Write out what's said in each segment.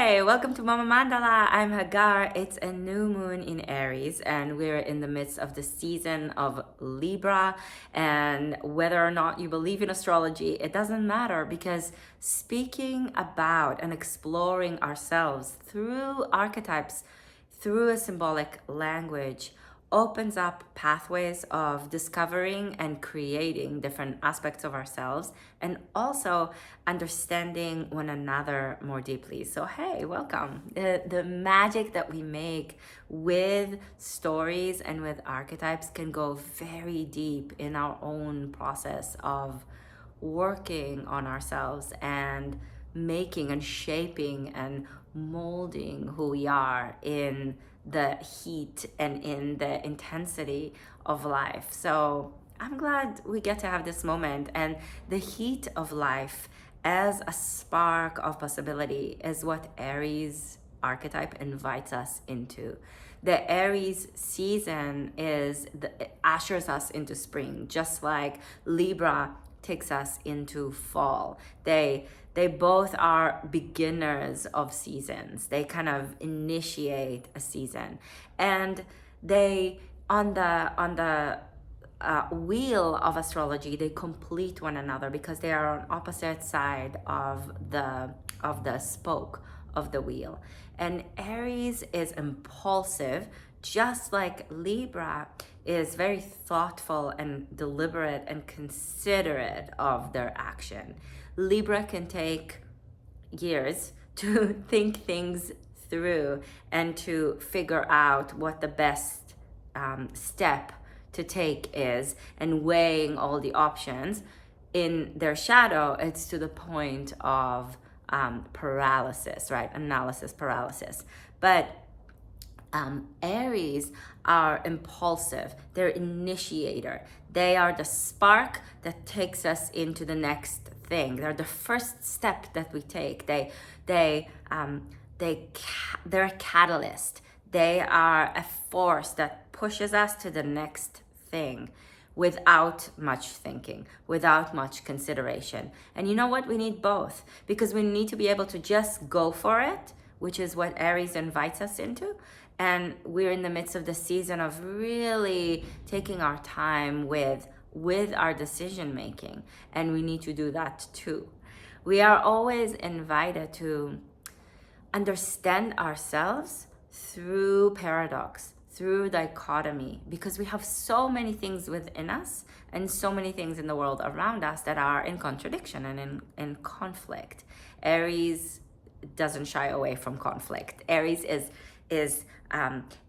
Hey, welcome to Mama Mandala. I'm Hagar. It's a new moon in Aries, and we're in the midst of the season of Libra. And whether or not you believe in astrology, it doesn't matter because speaking about and exploring ourselves through archetypes, through a symbolic language, opens up pathways of discovering and creating different aspects of ourselves and also understanding one another more deeply. So, hey, welcome. The magic that we make with stories and with archetypes can go very deep in our own process of working on ourselves and making and shaping and molding who we are in the heat and in the intensity of life. So I'm glad we get to have this moment, and the heat of life as a spark of possibility is what Aries archetype invites us into. The Aries season ushers us into spring, just like Libra takes us into fall. They both are beginners of seasons. They kind of initiate a season, and they on the wheel of astrology, they complete one another because they are on opposite side of the spoke of the wheel. And Aries is impulsive, just like Libra is very thoughtful and deliberate and considerate of their action. Libra can take years to think things through and to figure out what the best step to take is, and weighing all the options. In their shadow, it's to the point of paralysis, right? Analysis paralysis. But Aries are impulsive. They're initiator. They are the spark that takes us into the next thing. They're the first step that we take. They're a catalyst. They are a force that pushes us to the next thing without much thinking, without much consideration. And you know what? We need both, because we need to be able to just go for it, which is what Aries invites us into. And we're in the midst of the season of really taking our time with our decision making, and we need to do that too. We are always invited to understand ourselves through paradox, through dichotomy, because we have so many things within us and so many things in the world around us that are in contradiction and in conflict. Aries doesn't shy away from conflict. Aries is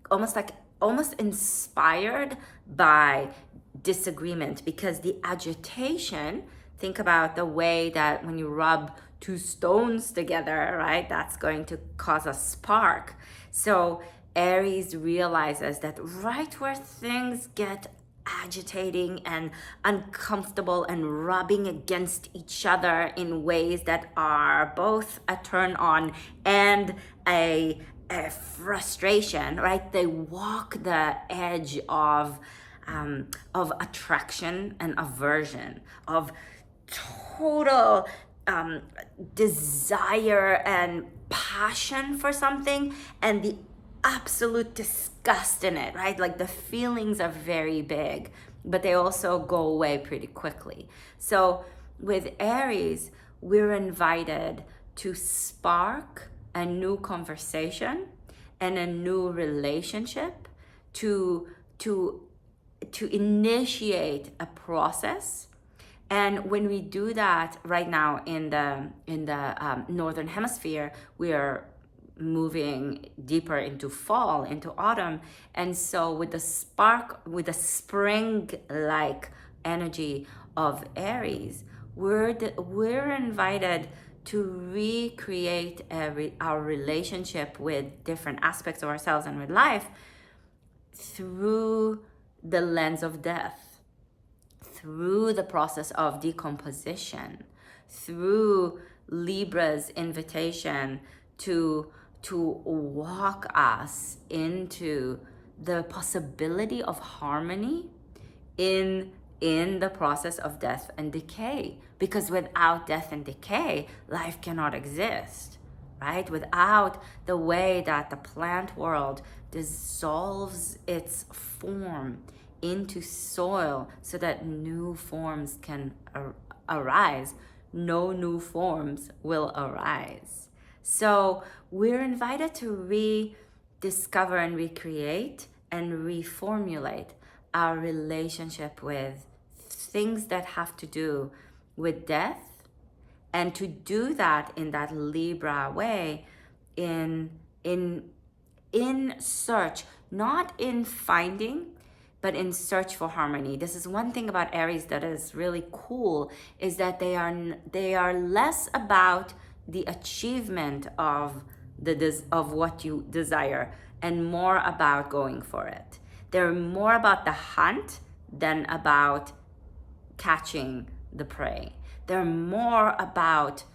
almost inspired by disagreement, because the agitation, think about the way that when you rub two stones together, right, that's going to cause a spark. So Aries realizes that right where things get agitating and uncomfortable and rubbing against each other in ways that are both a turn on and a frustration, right? They walk the edge of attraction and aversion, of total desire and passion for something, and the absolute disgust in it, right? Like the feelings are very big, but they also go away pretty quickly. So with Aries, we're invited to spark a new conversation and a new relationship, to initiate a process. And when we do that right now in the northern hemisphere, we are moving deeper into fall, into autumn. And so with the spring-like energy of Aries, we're invited to recreate our relationship with different aspects of ourselves and with life through the lens of death, through the process of decomposition, through Libra's invitation to walk us into the possibility of harmony in the process of death and decay. Because without death and decay, life cannot exist, right? Without the way that the plant world dissolves its form into soil so that new forms can arise, no new forms will arise. So we're invited to rediscover and recreate and reformulate our relationship with things that have to do with death, and to do that in that Libra way, in in in search, not in finding, but in search for harmony. This is one thing about Aries that is really cool, is that they are less about the achievement of of what you desire, and more about going for it. They're more about the hunt than about catching the prey. They're more about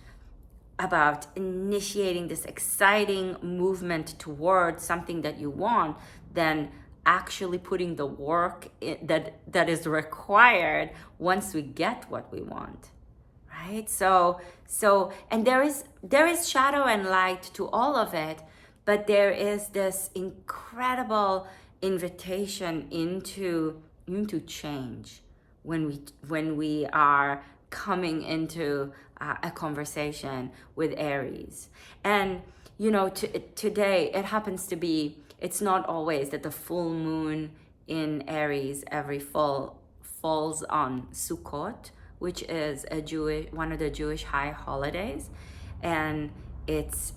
initiating this exciting movement towards something that you want than actually putting the work that is required once we get what we want, right? So and there is shadow and light to all of it, but there is this incredible invitation into change when we are coming into a conversation with Aries. And today it happens to be, it's not always that the full moon in Aries every fall falls on Sukkot, which is one of the Jewish high holidays, and it's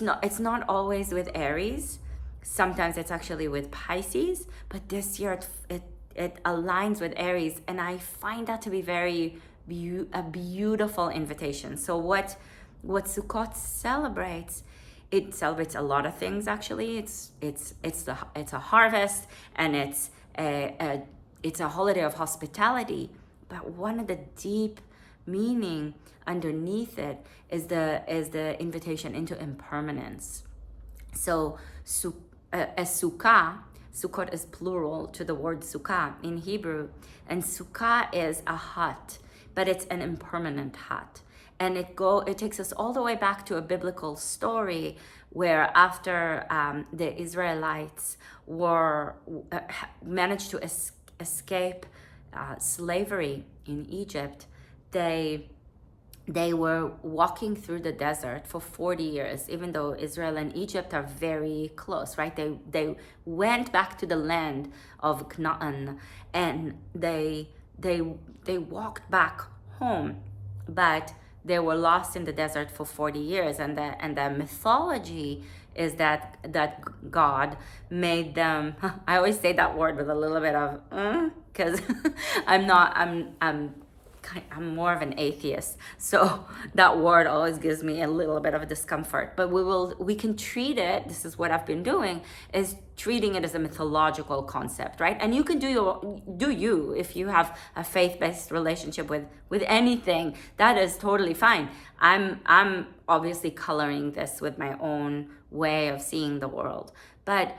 not always with Aries. Sometimes it's actually with Pisces, but this year it aligns with Aries, and I find that to be a beautiful invitation. So what Sukkot celebrates, it celebrates a lot of things actually. It's a harvest, and it's a holiday of hospitality. But one of the deep meaning underneath it is the invitation into impermanence. So a sukkah, Sukkot is plural to the word sukkah in Hebrew, and sukkah is a hut, but it's an impermanent hut. And it takes us all the way back to a biblical story where after the Israelites managed to escape slavery in Egypt, they were walking through the desert for 40 years, even though Israel and Egypt are very close, right? They went back to the land of Canaan, and they walked back home, but they were lost in the desert for 40 years. And the mythology is that God made them, I always say that word with a little bit of because I'm more of an atheist, so that word always gives me a little bit of a discomfort. But we can treat it, this is what I've been doing, is treating it as a mythological concept, right? And you can do you if you have a faith-based relationship with anything, that is totally fine. I'm obviously coloring this with my own way of seeing the world, but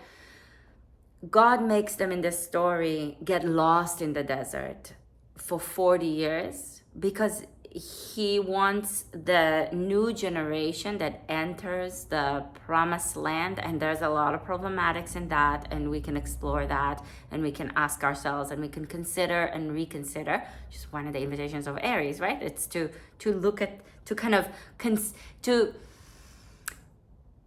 God makes them in this story get lost in the desert for 40 years because he wants the new generation that enters the promised land. And there's a lot of problematics in that, and we can explore that, and we can ask ourselves, and we can consider and reconsider. Just one of the invitations of Aries, right? It's to look at, to kind of to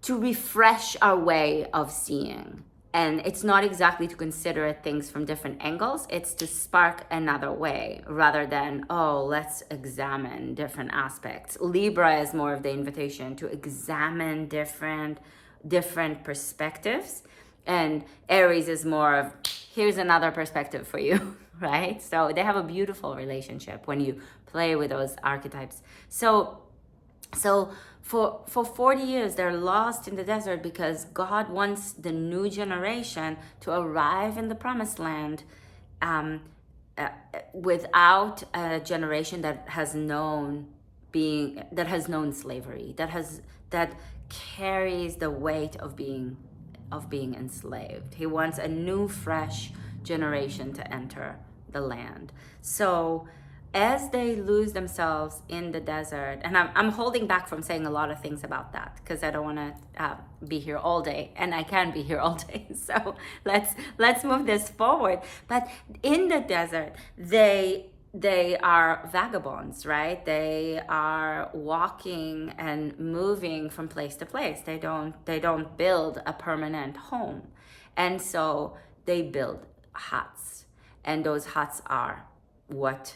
refresh our way of seeing. And it's not exactly to consider things from different angles. It's to spark another way rather than, let's examine different aspects. Libra is more of the invitation to examine different perspectives. And Aries is more of, here's another perspective for you, right? So they have a beautiful relationship when you play with those archetypes. So for 40 years, they're lost in the desert because God wants the new generation to arrive in the promised land without a generation that has known slavery, that carries the weight of being enslaved. He wants a new, fresh generation to enter the land. So as they lose themselves in the desert, and I'm holding back from saying a lot of things about that because I don't want to be here all day, and I can be here all day. So let's move this forward. But in the desert, they are vagabonds, right? They are walking and moving from place to place. They don't build a permanent home, and so they build huts, and those huts are what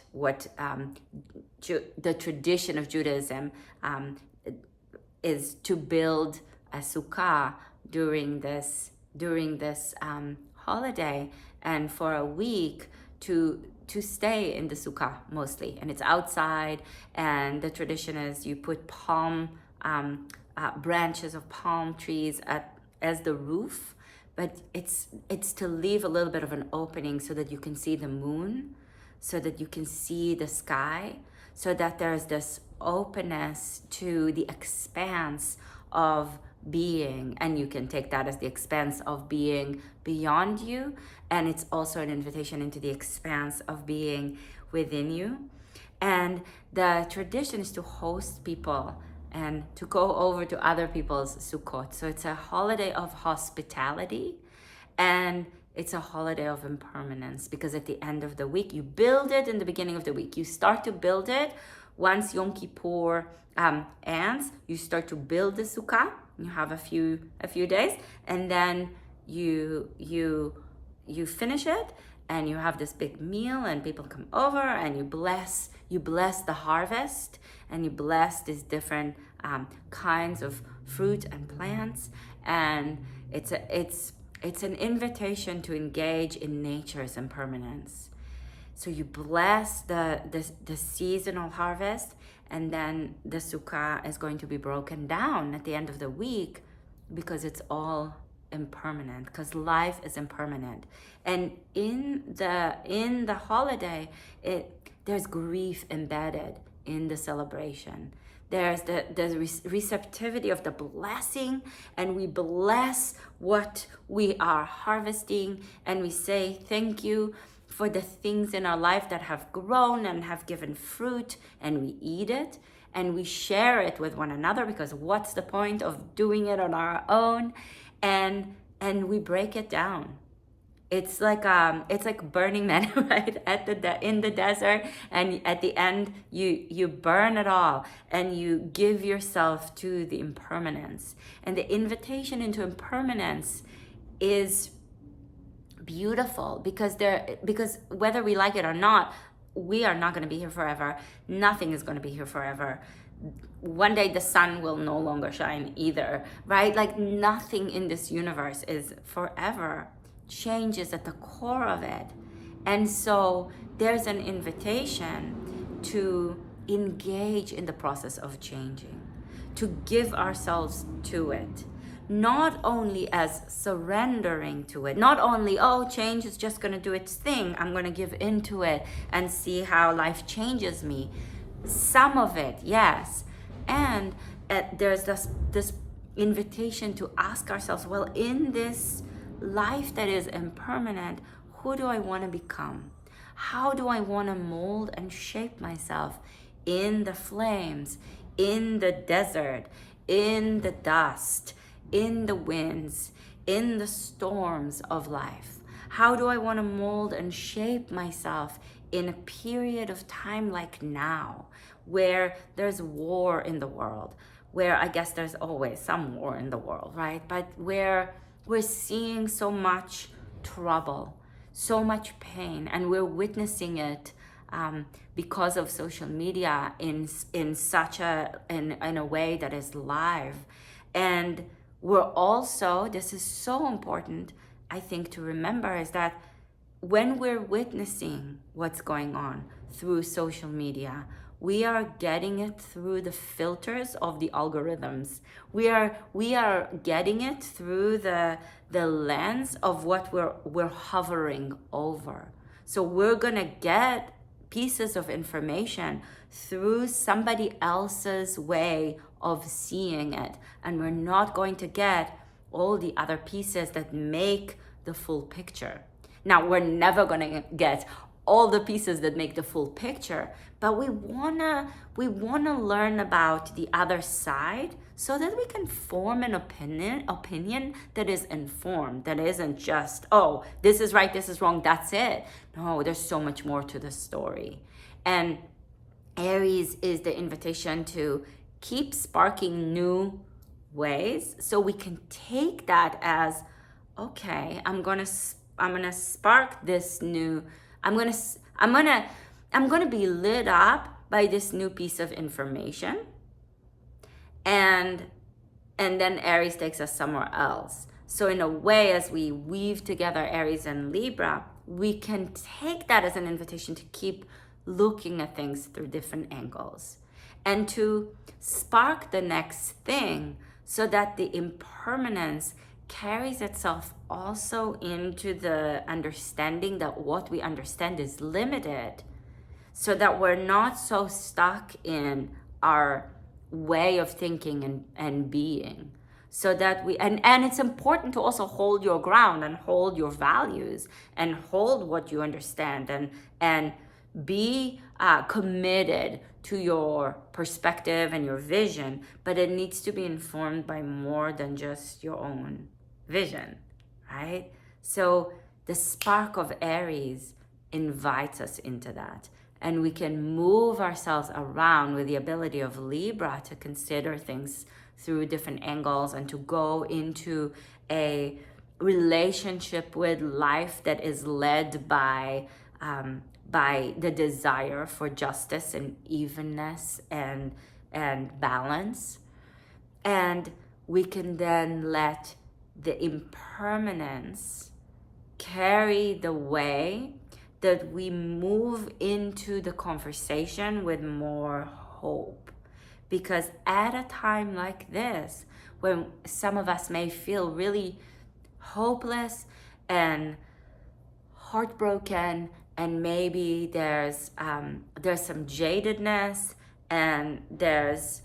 the tradition of Judaism is to build a sukkah during this holiday, and for a week to stay in the sukkah mostly, and it's outside. And the tradition is you put palm branches of palm trees as the roof, but it's to leave a little bit of an opening so that you can see the moon, so that you can see the sky, so that there's this openness to the expanse of being. And you can take that as the expanse of being beyond you, and it's also an invitation into the expanse of being within you. And the tradition is to host people and to go over to other people's Sukkot. So it's a holiday of hospitality, and it's a holiday of impermanence, because at the end of the week, you build it in the beginning of the week. You start to build it once Yom Kippur ends. You start to build the sukkah. You have a few days, and then you finish it, and you have this big meal, and people come over, and you bless the harvest, and you bless these different kinds of fruit and plants, and it's an invitation to engage in nature's impermanence. So you bless the seasonal harvest, and then the sukkah is going to be broken down at the end of the week, because it's all impermanent, because life is impermanent. And in the holiday, there's grief embedded in the celebration. There's the receptivity of the blessing, and we bless what we are harvesting, and we say thank you for the things in our life that have grown and have given fruit, and we eat it, and we share it with one another, because what's the point of doing it on our own? And we break it down. It's like Burning Man, right? In the desert, and at the end you burn it all, and you give yourself to the impermanence. And the invitation into impermanence is beautiful, because whether we like it or not, we are not going to be here forever. Nothing is going to be here forever. One day the sun will no longer shine either, right? Like nothing in this universe is forever. Change is at the core of it. And so there's an invitation to engage in the process of changing, to give ourselves to it, not only as surrendering to it, not only, oh, change is just going to do its thing, I'm going to give into it and see how life changes me. Some of it, yes. And there's this invitation to ask ourselves, well, in this life that is impermanent, who do I want to become? How do I want to mold and shape myself in the flames, in the desert, in the dust, in the winds, in the storms of life? How do I want to mold and shape myself in a period of time like now, where there's war in the world, where I guess there's always some war in the world, right? But where we're seeing so much trouble, so much pain, and we're witnessing it because of social media in a way that is live. And we're also, this is so important, I think, to remember, is that when we're witnessing what's going on through social media, we are getting it through the filters of the algorithms. We are getting it through the lens of what we're hovering over. So we're gonna get pieces of information through somebody else's way of seeing it, and we're not going to get all the other pieces that make the full picture. Now, we're never gonna get all the pieces that make the full picture, but we wanna learn about the other side so that we can form an opinion that is informed, that isn't just, oh, this is right, this is wrong, that's it. No, there's so much more to the story. And Aries is the invitation to keep sparking new ways, so we can take that as, okay, I'm gonna spark this new, I'm gonna be lit up by this new piece of information, and then Aries takes us somewhere else. So in a way, as we weave together Aries and Libra, we can take that as an invitation to keep looking at things through different angles and to spark the next thing, so that the impermanence carries itself also into the understanding that what we understand is limited, so that we're not so stuck in our way of thinking and being. So that we, and it's important to also hold your ground and hold your values and hold what you understand, and be committed to your perspective and your vision, but it needs to be informed by more than just your own vision, right? So the spark of Aries invites us into that, and we can move ourselves around with the ability of Libra to consider things through different angles and to go into a relationship with life that is led by the desire for justice and evenness and balance. And we can then let the impermanence carry the way that we move into the conversation with more hope. Because at a time like this, when some of us may feel really hopeless and heartbroken, and maybe there's some jadedness, and there's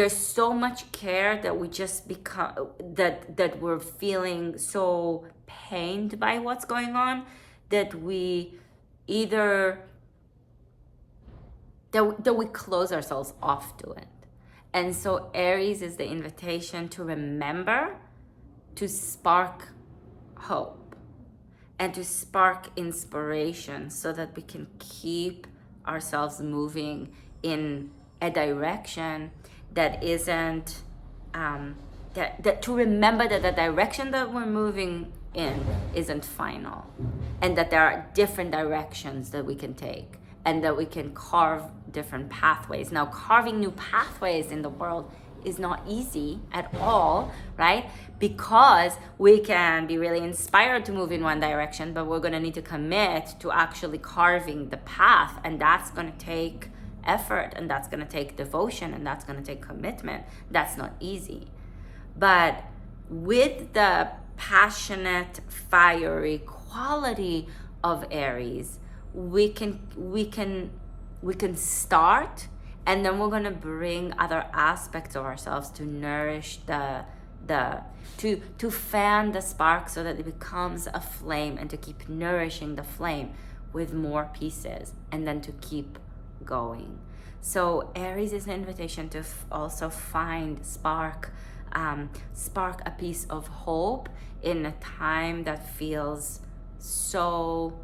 so much care that we just become, that we're feeling so pained by what's going on, that we either that we close ourselves off to it. And so Aries is the invitation to remember to spark hope and to spark inspiration, so that we can keep ourselves moving in a direction that isn't that to remember that the direction that we're moving in isn't final, and that there are different directions that we can take, and that we can carve different pathways. Now, carving new pathways in the world is not easy at all, right? Because we can be really inspired to move in one direction, but we're going to need to commit to actually carving the path, and that's going to take effort, and that's going to take devotion, and that's going to take commitment. That's not easy. But with the passionate, fiery quality of Aries, we can start, and then we're going to bring other aspects of ourselves to nourish to fan the spark, so that it becomes a flame, and to keep nourishing the flame with more pieces, and then to keep going. So Aries is an invitation to also find spark a piece of hope in a time that feels so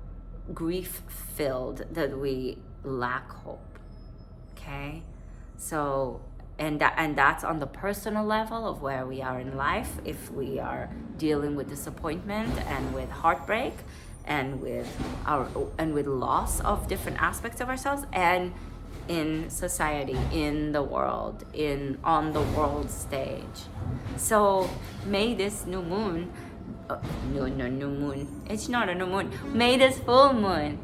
grief-filled that we lack hope. Okay, so and that's on the personal level of where we are in life, if we are dealing with disappointment and with heartbreak and with loss of different aspects of ourselves, and in society, in the world, on the world stage. So may this new moon, new moon, it's not a new moon, may this full moon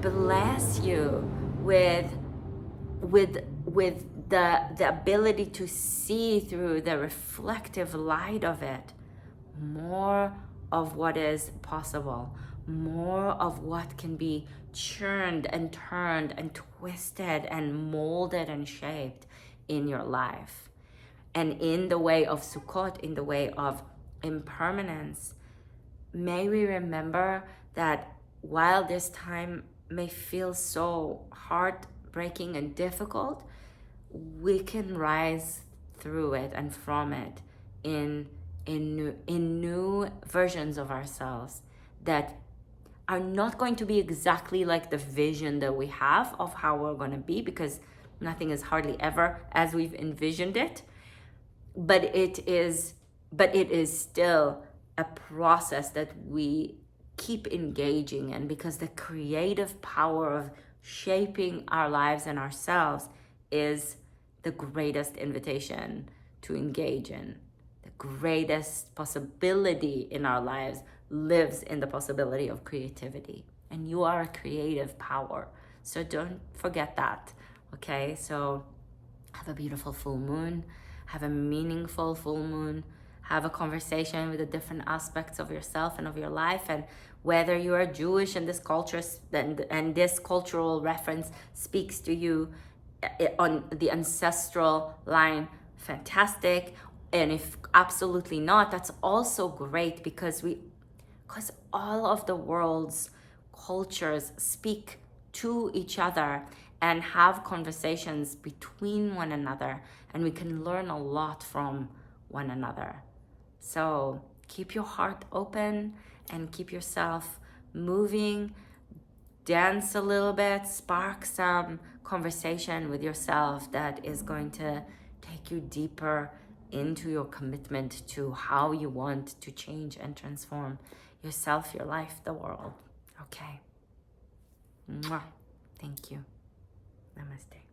bless you with the ability to see through the reflective light of it more of what is possible, more of what can be churned and turned and twisted and molded and shaped in your life. And in the way of Sukkot, in the way of impermanence, may we remember that while this time may feel so heartbreaking and difficult, we can rise through it and from it in new versions of ourselves that are not going to be exactly like the vision that we have of how we're going to be, because nothing is hardly ever as we've envisioned it. But it is still a process that we keep engaging in, because the creative power of shaping our lives and ourselves is the greatest invitation to engage in. The greatest possibility in our lives lives in the possibility of creativity. And you are a creative power. So don't forget that. Okay? So have a beautiful full moon. Have a meaningful full moon. Have a conversation with the different aspects of yourself and of your life. And whether you are Jewish and this culture and this cultural reference speaks to you on the ancestral line, fantastic. And if absolutely not, that's also great, because all of the world's cultures speak to each other and have conversations between one another, and we can learn a lot from one another. So keep your heart open and keep yourself moving. Dance a little bit, spark some conversation with yourself that is going to take you deeper into your commitment to how you want to change and transform yourself, your life, the world. Okay. Mwah. Thank you. Namaste.